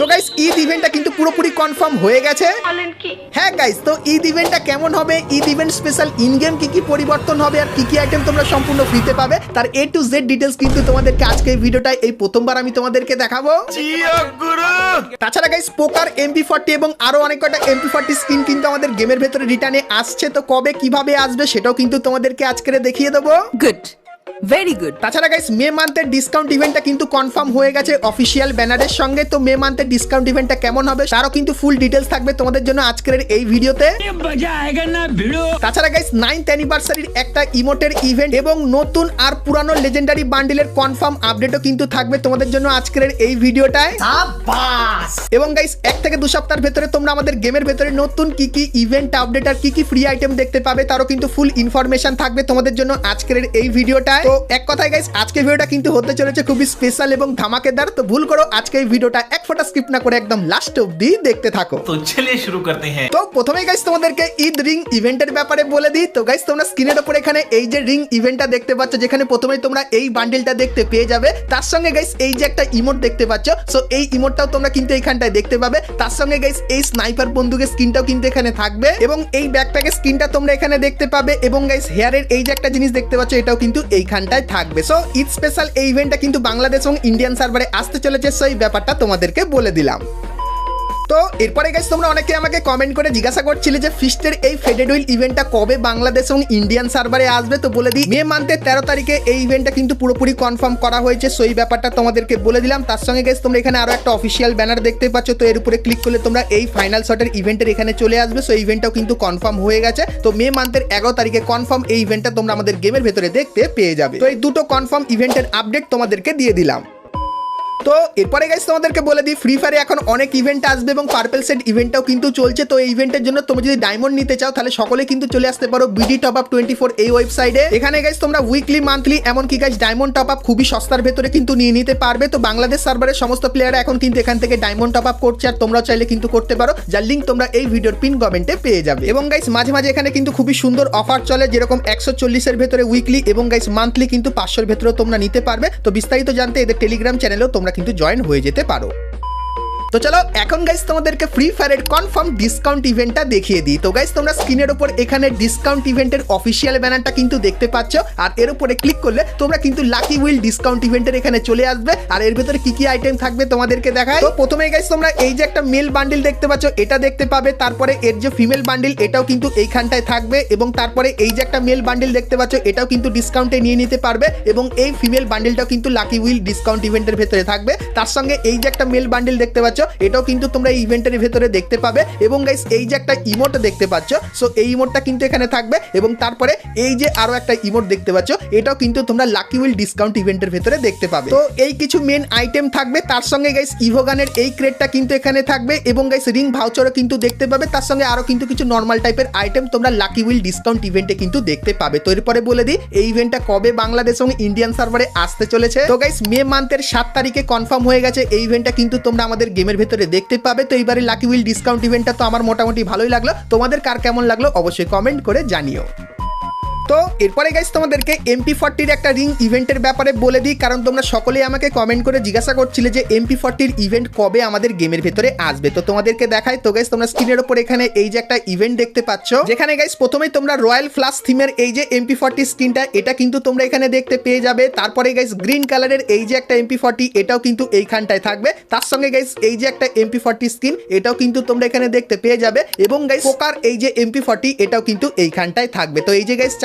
তো গাইস ঈদ ইভেন্টটা কিন্তু পুরোপুরি কনফার্ম হয়ে গেছে। হ্যাঁ গাইস, তো ঈদ ইভেন্টটা কেমন হবে, Eid event special in game কি কি পরিবর্তন হবে আর কি কি আইটেম তোমরা সম্পূর্ণ ফ্রিতে পাবে তার A to Z ডিটেইলস কিন্তু তোমাদেরকে আজকে এই ভিডিওটায় এই প্রথমবার আমি তোমাদেরকে দেখাবো। তাছাড়া গাইস পোকার MP40 এবং আরো অনেক কটা MP40 স্কিন কিন্তু আমাদের গেমের ভেতরে রিটার্নে আসছে, তো কবে কিভাবে আসবে সেটাও কিন্তু তোমাদেরকে আজকে দেখিয়ে দেবো। Good, very good. তাছাড়া গাইস মে মান্থের ডিসকাউন্ট ইভেন্টটা কিন্তু কনফার্ম হয়ে গেছে অফিসিয়াল ব্যানারের সঙ্গে। তো মে মান্থের ডিসকাউন্ট ইভেন্টটা কেমন হবে তারও কিন্তু ফুল ডিটেইলস থাকবে তোমাদের জন্য আজকের এই ভিডিওতে। তাছাড়া গাইস 9th অ্যানিভার্সারির একটা ইমোটের ইভেন্ট এবং নতুন আর পুরানো লেজেন্ডারি বান্ডিলের কনফার্ম আপডেটও কিন্তু থাকবে তোমাদের জন্য আজকের এই ভিডিওটায়। এবং গাইস 1 থেকে 2 সপ্তাহের ভেতরে তোমরা আমাদের গেমের ভেতরে নতুন কি কি ইভেন্ট আপডেট আর কি কি ফ্রি আইটেম দেখতে পাবে তারও কিন্তু ফুল ইনফরমেশন থাকবে তোমাদের জন্য আজকের এই ভিডিওটায়। তো এক কথায় গাইস আজকের ভিডিওটা কিন্তু হতে চলেছে খুবই স্পেশাল এবং ধামাকেদার। তো ভুল করো আজকে এই ভিডিওটা এক ফোঁটা স্কিপ না করে একদম লাস্ট অবধি দেখতে থাকো। তো চলিয়ে শুরু করতে हैं। তো প্রথমেই গাইস তোমাদেরকে ঈদ রিং ইভেন্টের ব্যাপারে বলে দিই। তো গাইস তোমরা স্ক্রিনের উপর এখানে এই যে রিং ইভেন্টটা দেখতে পাচ্ছ, যেখানে প্রথমেই তোমরা এই বান্ডেলটা দেখতে পেয়ে যাবে। তার সঙ্গে গাইস এই যে একটা ইমোট দেখতে পাচ্ছ, সো এই ইমোটটাও তোমরা কিন্তু এইখানটায় দেখতে পাবে। তার সঙ্গে গাইস এই স্নাইপার বন্দুকের স্কিনটাও কিন্তু এখানে থাকবে এবং এই ব্যাকপ্যাকের স্কিনটা তোমরা এখানে দেখতে পাবে এবং গাইস হেয়ারের এই যে একটা জিনিস দেখতে পাচ্ছ এটাও কিন্তু এইখানটায় থাকবে। সো ঈদ স্পেশাল এই ইভেন্টটা কিন্তু বাংলাদেশ এবং ইন্ডিয়ান সার্ভারে আসতে চলেছে, সো এই ব্যাপারটা তোমাদেরকে বলে দিলাম। তো এরপরে গাইস তোমরা অনেকে আমাকে কমেন্ট করে জিজ্ঞাসা করছিলে যে ফিস্টের এই ফেডেড হুইল ইভেন্টটা কবে বাংলাদেশ এবং ইন্ডিয়ান সার্ভারে আসবে। তো বলে দিই মে মান্থের 13 তারিখে এই ইভেন্টটা কিন্তু পুরোপুরি কনফার্ম করা হয়েছে, সো এই ব্যাপারটা তোমাদেরকে বলে দিলাম। তার সঙ্গে গাইস তোমরা এখানে আরো একটা অফিসিয়াল ব্যানার দেখতে পাচ্ছ, তো এর উপরে ক্লিক করলে তোমরা এই ফাইনাল শটের ইভেন্টের এখানে চলে আসবে। সো ইভেন্টটাও কিন্তু কনফার্ম হয়ে গেছে। তো মে মান্থের 11 তারিখে কনফার্ম এই ইভেন্টটা তোমরা আমাদের গেমের ভেতরে দেখতে পেয়ে যাবে। তো এই দুটো কনফার্ম ইভেন্টের আপডেট তোমাদেরকে দিয়ে দিলাম। তো এরপরে গাইস তোমাদেরকে বলে দিই ফ্রি ফায়ারে এখন অনেক ইভেন্ট আসবে এবং পার্পল সেট ইভেন্টটাও কিন্তু চলছে। তো এই ইভেন্টের জন্য তুমি যদি ডায়মন্ড নিতে চাও তাহলে সকলে কিন্তু চলে আসতে পারো BD Top Up 24 এই ওয়েবসাইটে। এখানে গাইস তোমরা উইকলি মান্থলি এমনকি গাইস ডায়মন্ড টপ আপ খুবই সস্তার ভেতরে কিন্তু নিয়ে নিতে পারবে। তো বাংলাদেশ সার্ভারের সমস্ত প্লেয়াররা এখন কিন্তু এখান থেকে ডায়মন্ড টপ আপ করছে আর তোমরা চাইলে কিন্তু করতে পারো, যার লিঙ্ক তোমরা এই ভিডিওর পিন কমেন্টে পেয়ে যাবে। এবং গাইস মাঝে মাঝে এখানে কিন্তু খুবই সুন্দর অফার চলে, যেরকম 140 এর ভেতরে উইকলি এবং গাইস মান্থলি কিন্তু 500 এর ভেতরে তোমরা নিতে পারবে। তো বিস্তারিত জানতে এদের টেলিগ্রাম চ্যানেলেও তোমরা কিন্তু জয়েন হয়ে যেতে পারো। তো চলো এখন গাইস তোমাদেরকে ফ্রি ফায়ারের কনফার্ম ডিসকাউন্ট ইভেন্টটা দেখিয়ে দিই। তো গাইস তোমরা স্ক্রিনের উপর এখানে ডিসকাউন্ট ইভেন্টের অফিসিয়াল ব্যানারটা কিন্তু দেখতে পাচ্ছ, আর এর উপরে ক্লিক করলে তোমরা কিন্তু লাকি হুইল ডিসকাউন্ট ইভেন্টের এখানে চলে আসবে। আর এর ভেতরে কি কি আইটেম থাকবে তোমাদেরকে দেখায়। তো প্রথমেই গাইস তোমরা এই যে একটা মেল বান্ডিল দেখতে পাচ্ছ এটা দেখতে পাবে, তারপরে এর যে ফিমেল বান্ডিল এটাও কিন্তু এইখানটায় থাকবে এবং তারপরে এই যে একটা মেল বান্ডিল দেখতে পাচ্ছ এটাও কিন্তু ডিসকাউন্টে নিয়ে নিতে পারবে এবং এই ফিমেল বান্ডিলটাও কিন্তু লাকি হুইল ডিসকাউন্ট ইভেন্টের ভেতরে থাকবে। তার সঙ্গে এই যে একটা মেল বান্ডিল দেখতে পাচ্ছ এটাও কিন্তু তোমরা এই ইভেন্টের ভেতরে দেখতে পাবে এবং গাইস এই যে একটা ইমোট দেখতে পাচ্ছ, সো এই ইমোটটা কিন্তু এখানে থাকবে এবং তারপরে এই যে আরো একটা ইমোট দেখতে পাচ্ছ এটাও কিন্তু তোমরা লাকি হুইল ডিসকাউন্ট ইভেন্টের ভেতরে দেখতে পাবে। তো এই কিছু মেন আইটেম থাকবে। তার সঙ্গে গাইস ইভোগানের এই ক্রেটটা কিন্তু এখানে থাকবে এবং গাইস রিং ভাউচারও কিন্তু দেখতে পাবে। তার সঙ্গে আরো কিন্তু কিছু নর্মাল টাইপের আইটেম তোমরা লাকি হুইল ডিসকাউন্ট ইভেন্টে কিন্তু দেখতে পাবে। তো এরপরে বলে দিই এই ইভেন্টটা কবে বাংলাদেশ এবং ইন্ডিয়ান সার্ভারে আসতে চলেছে। তো গাইস মে মান্থের 7 তারিখে কনফার্ম হয়ে গেছে এই ইভেন্টটা কিন্তু তোমরা আমাদের গেমের ভেতরে দেখতে পাবে। তো এইবারে লাকি হুইল ডিসকাউন্ট ইভেন্টটা তো আমার মোটামুটি ভালোই লাগলো, তোমাদের কার কেমন লাগলো অবশ্যই কমেন্ট করে জানিও। তো এরপরে গাইস তোমাদেরকে MP40 একটা রিং ইভেন্টের ব্যাপারে বলে দিই, কারণ তোমরা সকলেই আমাকে কমেন্ট করে জিজ্ঞাসা করছিলে যে MP40 ইভেন্ট কবে আমাদের গেমের ভেতরে আসবে। তো তোমাদেরকে দেখাই। তো গাইস তোমরা স্ক্রিনের উপর এখানে এই যে একটা ইভেন্ট দেখতে পাচ্ছ, যেখানে গাইস প্রথমেই তোমরা রয়্যাল ফ্লাশ থিমের এই যে MP40 স্কিনটা এটা কিন্তু তোমরা এখানে দেখতে পেয়ে যাবে। তারপরে গাইস গ্রিন কালারের এই যে একটা MP40 এটাও কিন্তু এইখানটায় থাকবে। তার সঙ্গে গাইস এই যে একটা MP40 স্কিন এটাও কিন্তু তোমরা এখানে দেখতে পেয়ে যাবে এবং গাইস পোকার এই যে MP40 এটাও কিন্তু এইখানটায় থাকবে। তো এই যে গাইস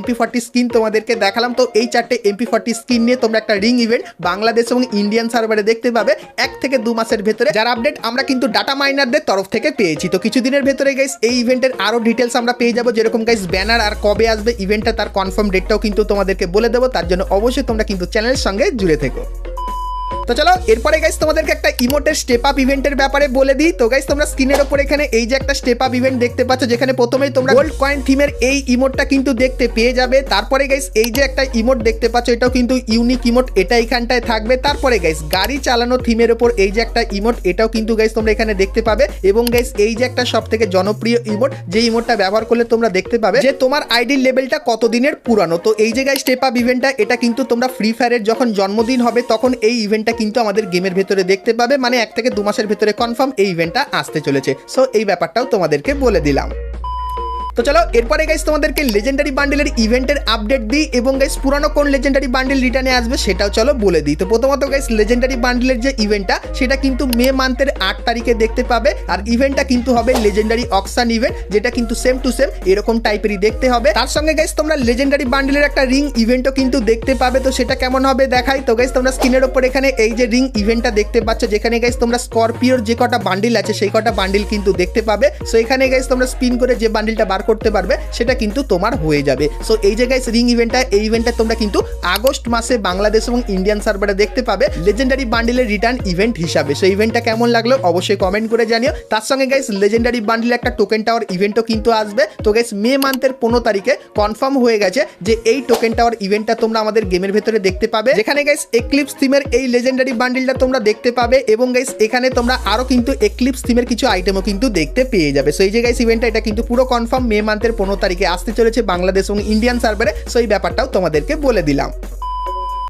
MP40 স্কিন তোমাদেরকে দেখালাম। তো এই 4টে MP40 স্কিন নিয়ে তোমরা একটা রিং ইভেন্ট বাংলাদেশ এবং ইন্ডিয়ান সার্ভারে দেখতে পাবে 1 থেকে 2 মাসের ভেতরে, যার আপডেট আমরা কিন্তু ডাটা মাইনারদের তরফ থেকে পেয়েছি। তো কিছুদিনের ভেতরে গাইস এই ইভেন্টের আরো ডিটেলস আমরা পেয়ে যাবো, যেরকম গাইস ব্যানার আর কবে আসবে ইভেন্টটা তার কনফার্ম ডেটটাও কিন্তু তোমাদেরকে বলে দেবো। তার জন্য অবশ্যই তোমরা কিন্তু চ্যানেলের সঙ্গে জুড়ে থেকো। তো চলো এরপরে গাইস তোমাদেরকে একটা ইমোটের স্টেপ আপ ইভেন্টের ব্যাপারে বলে দিই। তো গাইস তোমরা স্ক্রিনের উপর এখানে এই যে একটা স্টেপ আপ ইভেন্ট দেখতে পাচ্ছ, যেখানে প্রথমেই তোমরা গোল্ড কয়েন থিমের এই ইমোটটা কিন্তু দেখতে পেয়ে যাবে। তারপরে গাইস এই যে একটা ইমোট দেখতে পাচ্ছ এটাও কিন্তু ইউনিক ইমোট, এটা এখানটায় থাকবে। তারপরে গাইস গাড়ি চালানো থিমের উপর এই যে একটা ইমোট এটাও কিন্তু গাইস তোমরা এখানে দেখতে পাবে এবং গাইস এই যে একটা সবথেকে জনপ্রিয় ইমোট, যে ইমোটটা ব্যবহার করলে তোমরা দেখতে পাবে যে তোমার আইডির লেভেলটা কতদিনের পুরানো। তো এই যে গাইস স্টেপ আপ ইভেন্টটা এটা কিন্তু তোমরা ফ্রি ফায়ারের যখন জন্মদিন হবে তখন এই ইভেন্টটা কিন্তু আমাদের গেমের ভেতরে দেখতে পাবে, মানে 1 থেকে 2 মাসের ভেতরে কনফার্ম এই ইভেন্টটা আসতে চলেছে। সো এই ব্যাপারটাও তোমাদেরকে বলে দিলাম। তো চলো এরপরে গাইস তোমাদেরকে লেজেন্ডারি বান্ডেলের ইভেন্টের আপডেট দিই এবং গাইস পুরানো কোন লেজেন্ডারি বান্ডেল রিটার্নে আসবে সেটাও চলো বলে দিই। তো প্রথমত গাইস লেজেন্ডারি বান্ডেলের যে ইভেন্টটা সেটা কিন্তু মে মান্থের 8 তারিখে দেখতে পাবে, আর ইভেন্টটা কিন্তু হবে লেজেন্ডারি অকশন ইভেন্ট, যেটা কিন্তু সেম টু সেম এরকম টাইপেরই দেখতে হবে। তার সঙ্গে গাইস তোমরা লেজেন্ডারি বান্ডেলের একটা রিং ইভেন্টও কিন্তু দেখতে পাবে। তো সেটা কেমন হবে দেখাই। তো গাইস তোমরা স্ক্রিনের উপর এখানে এই যে রিং ইভেন্টটা দেখতে পাচ্ছ, যেখানে গাইস তোমরা স্করপিওর যে কটা বান্ডিল আছে সেই কটা বান্ডিল কিন্তু দেখতে পাবে। সো এখানে গাইস তোমরা স্পিন করে যে বান্ডিলটা বার করতে পারবে সেটা কিন্তু তোমার হয়ে যাবে। সো এই যে গাইস রিং ইভেন্টটা, এই ইভেন্টটা তোমরা কিন্তু আগস্ট মাসে বাংলাদেশ এবং ইন্ডিয়ান সার্ভারে দেখতে পাবে লেজেন্ডারি বান্ডিলের রিটার্ন ইভেন্ট হিসাবে। সো ইভেন্টটা কেমন লাগলো অবশ্যই কমেন্ট করে জানিও। তার সঙ্গে গাইস লেজেন্ডারি বান্ডিলের একটা টোকেন টাওয়ার ইভেন্টও কিন্তু আসবে। তো গাইস মে মান্থের 15 তারিখে কনফার্ম হয়ে গেছে যে এই টোকেন টাওয়ার ইভেন্টটা তোমরা আমাদের গেমের ভেতরে দেখতে পাবে, যেখানে গাইস এক্লিপস থিমের এই লেজেন্ডারি বান্ডিলটা তোমরা দেখতে পাবে এবং গাইস এখানে তোমরা আরো কিন্তু এক্লিপস থিমের কিছু আইটেমও কিন্তু দেখতে পেয়ে যাবে। সো এই যে গাইস ইভেন্টটা এটা কিন্তু পুরো কনফার্ম মে মান্থের 15 তারিখে আসতে চলেছে বাংলাদেশ এবং ইন্ডিয়ান সার্ভারে। সো এই ব্যাপারটাও তোমাদেরকে বলে দিলাম।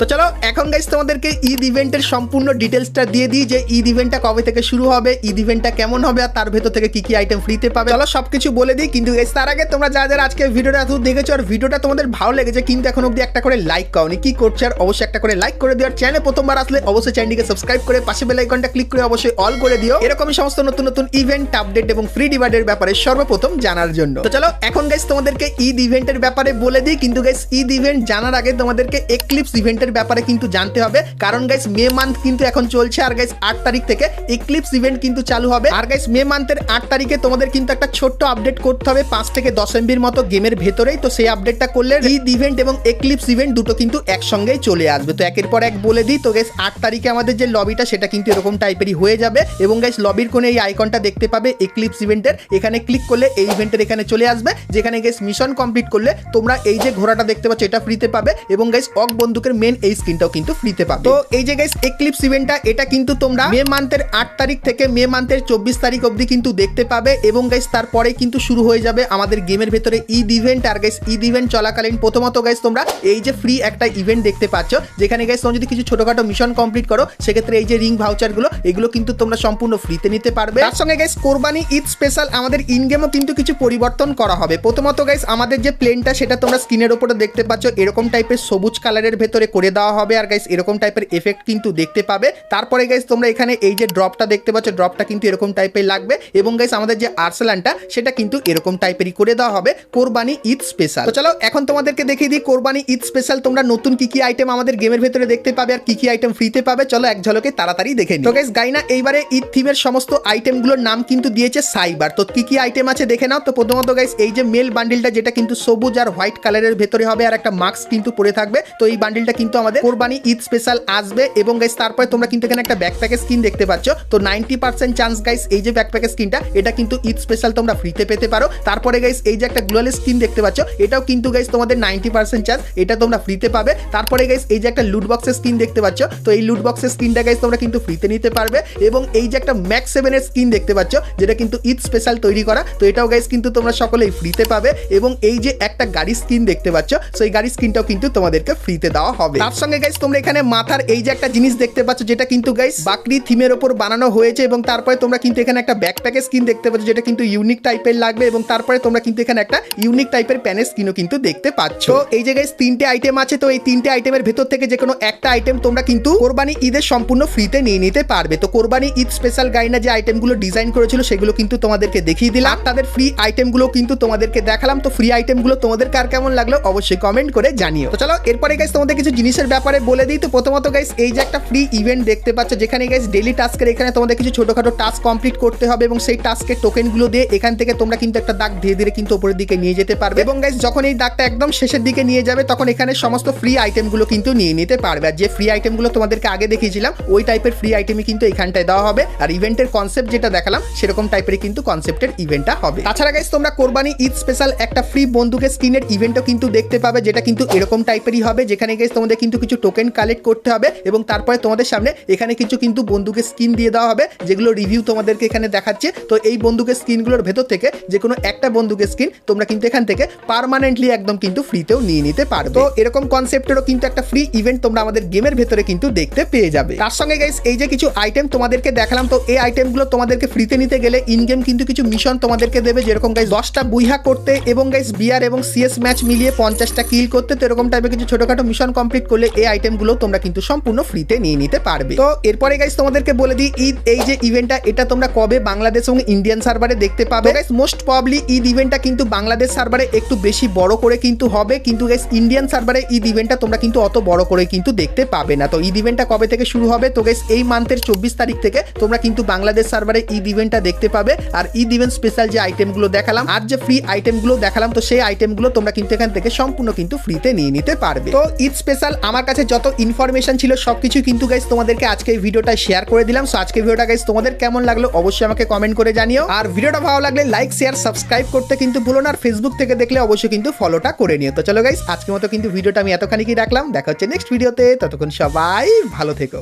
তো চলো এখন গাইস তোমাদেরকে ঈদ ইভেন্টের সম্পূর্ণ ডিটেলসটা দিয়ে দিই, যে ঈদ ইভেন্টটা কবে থেকে শুরু হবে, ঈদ ইভেন্টটা কেমন হবে, আর তার ভেতর থেকে কি কি আইটেম ফ্রিতে পাবে। চলো সবকিছু বলে দিই, কিন্তু গাইস তার আগে তোমরা যারা আজকে ভিডিওটা এত দেখেছো আর ভিডিওটা তোমাদের ভালো লেগেছে কিন্তু এখন অবধি একটা করে লাইক করোনি, কি করছো? আর অবশ্যই একটা করে লাইক করে দিও। আর চ্যানেলে প্রথমবার আসলে অবশ্যই চ্যানেলটিকে সাবস্ক্রাইব করে পাশে বেল আইকনটা ক্লিক করে অবশ্যই অল করে দিও, এরকমই সমস্ত নতুন নতুন ইভেন্ট আপডেট এবং ফ্রি ডিভাইডের ব্যাপারে সর্বপ্রথম জানার জন্য। তো চলো এখন গাইস তোমাদেরকে ঈদ ইভেন্টের ব্যাপারে বলে দিই, কিন্তু গাইস ঈদ ইভেন্ট জানার আগে তোমাদেরকে এক্লিপস ইভেন্টের ব্যাপারে কিন্তু জানতে হবে, কারণ গাইস মে মান্থ কিন্তু এখন চলছে আর গাইস 8 তারিখ থেকে এক্লিপস ইভেন্ট কিন্তু চালু হবে। আর গাইস মে মান্থের 8 তারিখে তোমাদের কিন্তু একটা ছোট্ট আপডেট করতে হবে 5 থেকে 10 এমবির মতো গেমের ভেতরেই। তো সেই আপডেটটা করলে ঈদ ইভেন্ট এবং এক্লিপস ইভেন্ট দুটো কিন্তু একসঙ্গেই চলে আসবে। তো একের পর এক বলে দিই। তো গাইস 8 তারিখে আমাদের যে লবিটা সেটা কিন্তু এরকম টাইপেরই হয়ে যাবে এবং গাইস লবির কোণে এই আইকনটা দেখতে পাবে এক্লিপস ইভেন্টের, এখানে ক্লিক করলে এই ইভেন্টের এখানে চলে আসবে, যেখানে গাইস মিশন কমপ্লিট করলে তোমরা এই যে ঘোড়াটা দেখতে পাচ্ছ এটা ফ্রিতে পাবে এবং গাইস অক বন্দুকের মেন এই স্কিনটাও কিন্তু ফ্রিতে পাবে। তো এই যে গাইস এক্লিপস ইভেন্টটা এটা কিন্তু তোমরা মে মান্থের 8 তারিখ থেকে মে মান্থের 24 তারিখ অবধি কিন্তু দেখতে পাবে এবং গাইস তারপরে কিন্তু শুরু হয়ে যাবে আমাদের গেমের ভেতরে ঈদ ইভেন্ট। আর গাইস ঈদ ইভেন্ট চলাকালীন প্রথমত গাইস তোমরা এই যে ফ্রি একটা ইভেন্ট দেখতে পাচ্ছ, যেখানে গাইস তোমরা যদি কিছু ছোটখাটো মিশন কমপ্লিট করো সেক্ষেত্রে এই যে রিং ভাউচারগুলো এগুলো কিন্তু তোমরা সম্পূর্ণ ফ্রিতে নিতে পারবে। তার সঙ্গে গাইস কোরবানি ঈদ স্পেশাল আমাদের ইন গেমও কিন্তু কিছু পরিবর্তন করা হবে। প্রথমত গাইস আমাদের যে প্লেনটা সেটা তোমরা স্ক্রিনের উপরে দেখতে পাচ্ছ এরকম টাইপের সবুজ কালারের ভেতরে করে দেওয়া হবে আর গাইস এরকম টাইপের এফেক্ট কিন্তু দেখতে পাবে। তারপরে গাইস তোমরা এখানে এই যে ড্রপটা দেখতে পাচ্ছ ড্রপটা কিন্তু এরকম টাইপের লাগবে এবং গাইস আমাদের যে আর্সেলানটা সেটা কিন্তু এরকম টাইপেরই করে দেওয়া হবে কোরবানি ঈদ স্পেশাল। তো চলো এখন তোমাদেরকে দেখিয়ে দিই কোরবানি ঈদ স্পেশাল তোমরা নতুন কি কি আইটেম আমাদের গেমের ভেতরে দেখতে পাবে আর কি কি আইটেম ফ্রিতে পাবে। চলো এক ঝলকে তাড়াতাড়ি দেখে নিই। তো গাইস গাইনা এইবারে ঈদ থিমের সমস্ত আইটেমগুলোর নাম কিন্তু দিয়েছে সাইবার। তো কি কি আইটেম আছে দেখে নাও। তো প্রথমত গাইস এই যে মেল বান্ডিলটা যেটা কিন্তু সবুজ আর হোয়াইট কালারের ভেতরে হবে আর একটা মাস্ক কিন্তু পরে থাকবে, তো এই বান্ডিলটা কিন্তু আমাদের কোরবানি ঈদ স্পেশাল আসবে এবং গাইস তারপরে তোমরা কিন্তু এখানে একটা ব্যাকপ্যাকের স্কিন দেখতে পাচ্ছ। তো 90% চান্স গাইস এই যে ব্যাকপ্যাকের স্কিনটা এটা কিন্তু ঈদ স্পেশাল তোমরা ফ্রিতে পেতে পারো। তারপরে গাইস এই যে একটা গ্লোয়াল স্কিন দেখতে পাচ্ছ এটাও কিন্তু গাইস তোমাদের 90% চান্স এটা তোমরা ফ্রিতে পাবে। তারপরে গাইস এই যে একটা লুট বক্সের স্কিন দেখতে পাচ্ছ, তো এই লুট বক্সের স্কিনটা গাইস তোমরা কিন্তু ফ্রিতে নিতে পারবে এবং এই যে একটা ম্যাক্স 7 এর স্কিন দেখতে পাচ্ছ যেটা কিন্তু ঈদ স্পেশাল তৈরি করা, তো এটাও গাইস কিন্তু তোমরা সকলেই ফ্রিতে পাবে এবং এই যে একটা গাড়ি স্কিন দেখতে পাচ্ছ সো এই গাড়ি স্কিনটাও কিন্তু তোমাদেরকে ফ্রিতে দেওয়া হবে। তার সঙ্গে গাইস তোমরা এখানে মাথার এই যে একটা জিনিস দেখতে পাচ্ছ যেটা কিন্তু গাইস বাকরি থিমের উপর বানানো হয়েছে এবং তারপরে তোমরা কিন্তু এখানে একটা ব্যাকপ্যাকের স্কিন দেখতে পাচ্ছ যেটা কিন্তু ইউনিক টাইপের লাগবে এবং তারপরে তোমরা কিন্তু এখানে একটা ইউনিক টাইপের প্যানের স্কিনও কিন্তু দেখতে পাচ্ছ। তো এই যে গাইস 3টে আইটেম আছে, তো এই 3টে আইটেমের ভেতর থেকে যে কোনো একটা আইটেম তোমরা কিন্তু কোরবানি ঈদের সম্পূর্ণ ফ্রিতে নিয়ে নিতে পারবে। তো কোরবানি ঈদ স্পেশাল গাইনা যে আইটেমগুলো ডিজাইন করেছিল সেগুলো কিন্তু তোমাদেরকে দেখিয়ে দিলাম, তাদের ফ্রি আইটেমগুলো কিন্তু তোমাদেরকে দেখালাম। তো ফ্রি আইটেমগুলো তোমাদের কার কেমন লাগলো অবশ্যই কমেন্ট করে জানিও। তো চলো এরপরে গাইস তোমাদের কিছু জিনিসের ব্যাপারে বলে দিই। তো প্রথমত গাইস এই যে একটা ফ্রি ইভেন্ট দেখতে পাচ্ছ যেখানে গাইস ডেইলি টাস্কের এখানে তোমাদের কিছু ছোটখাটো টাস্ক কমপ্লিট করতে হবে এবং সেই টাস্কের টোকেনগুলো দিয়ে এখান থেকে তোমরা কিন্তু একটা দাগ ধীরে ধীরে কিন্তু উপরের দিকে নিয়ে যেতে পারবে এবং গাইস যখন এই দাগটা একদম শেষের দিকে নিয়ে যাবে তখন এখানে সমস্ত ফ্রি আইটেমগুলো কিন্তু নিয়ে নিতে পারবে। আর যে ফ্রি আইটেমগুলো তোমাদেরকে আগে দেখিয়েছিলাম ওই টাইপের ফ্রি আইটেমই কিন্তু এখানটায় দেওয়া হবে আর ইভেন্টের কনসেপ্ট যেটা দেখালাম সেরকম টাইপের কিন্তু কনসেপ্টের ইভেন্টটা হবে। তাছাড়া গাইস তোমরা কোরবানি ঈদ স্পেশাল একটা ফ্রি বন্দুকের স্কিনের ইভেন্টও কিন্তু দেখতে পাবে যেটা কিন্তু এরকম টাইপেরই হবে, যেখানে গাইস তোমাদের তোমাদের কিন্তু কিছু টোকেন কালেক্ট করতে হবে এবং তারপরে তোমাদের সামনে এখানে কিছু কিন্তু বন্দুকের স্কিন দিয়ে দেওয়া হবে, যেগুলো রিভিউ তোমাদেরকে এখানে দেখাচ্ছে। তো এই বন্দুকের স্কিনগুলোর ভেতর থেকে যে কোনো একটা বন্দুকের স্কিন তোমরা কিন্তু এখান থেকে পার্মানেন্টলি একদম কিন্তু ফ্রিতেও নিয়ে নিতে পারবে। তো এরকম কনসেপ্টেরও কিন্তু একটা ফ্রি ইভেন্ট তোমরা আমাদের গেমের ভেতরে কিন্তু দেখতে পেয়ে যাবে। তার সঙ্গে গাইস এই যে কিছু আইটেম তোমাদেরকে দেখালাম, তো এই আইটেমগুলো তোমাদেরকে ফ্রিতে নিতে গেলে ইন গেম কিন্তু কিছু মিশন তোমাদেরকে দেবে, যেরকম গাইস 10টা বুইহা করতে এবং গাইস বিআর এবং সিএস ম্যাচ মিলিয়ে 50টা কিল করতে। তো এরকম টাইপের কিছু ছোটখাটো মিশন কমপ্লিট করলে এই আইটেমগুলো তোমরা কিন্তু সম্পূর্ণ ফ্রিতে নিয়ে নিতে পারবে। তো এরপরে গাইস তোমাদেরকে বলে দিই ঈদ এই যে ইভেন্টটা এটা তোমরা কবে বাংলাদেশ এবং ইন্ডিয়ান সার্ভারে দেখতে পাবে। গাইস মোস্ট প্রবাবলি ঈদ ইভেন্টটা কিন্তু বাংলাদেশ সার্ভারে একটু বেশি বড় করে কিন্তু হবে, কিন্তু গাইস ইন্ডিয়ান সার্ভারে ঈদ ইভেন্টটা তোমরা কিন্তু অত বড় করে কিন্তু দেখতে পাবে না। তো ঈদ ইভেন্টটা কবে থেকে শুরু হবে? তো গাইস এই মান্থের 24 তারিখ থেকে তোমরা কিন্তু বাংলাদেশ সার্ভারে ঈদ ইভেন্টটা দেখতে পাবে। আর ঈদ ইভেন্ট স্পেশাল যে আইটেমগুলো দেখালাম আর যে ফ্রি আইটেমগুলো দেখালাম, তো সেই আইটেমগুলো তোমরা কিন্তু এখান থেকে সম্পূর্ণ কিন্তু ফ্রিতে নিয়ে নিতে পারবে। তো ঈদ স্পেশাল আমার কাছে যত ইনফরমেশন ছিল সবকিছু কিন্তু গাইস তোমাদেরকে আজকে এই ভিডিওটা শেয়ার করে দিলাম। সো আজকে ভিডিওটা গাইস তোমাদের কেমন লাগলো অবশ্যই আমাকে কমেন্ট করে জানিও। আর ভিডিওটা ভালো লাগলে লাইক শেয়ার সাবস্ক্রাইব করতে কিন্তু ভুলো না। আর ফেসবুক থেকে দেখলে অবশ্যই কিন্তু ফলোটা করে নিও। তো চলো গাইস আজকের মতো কিন্তু ভিডিওটা আমি এতখানি কি রাখলাম, দেখা হচ্ছে নেক্সট ভিডিওতে। ততক্ষণ সবাই ভালো থেকো।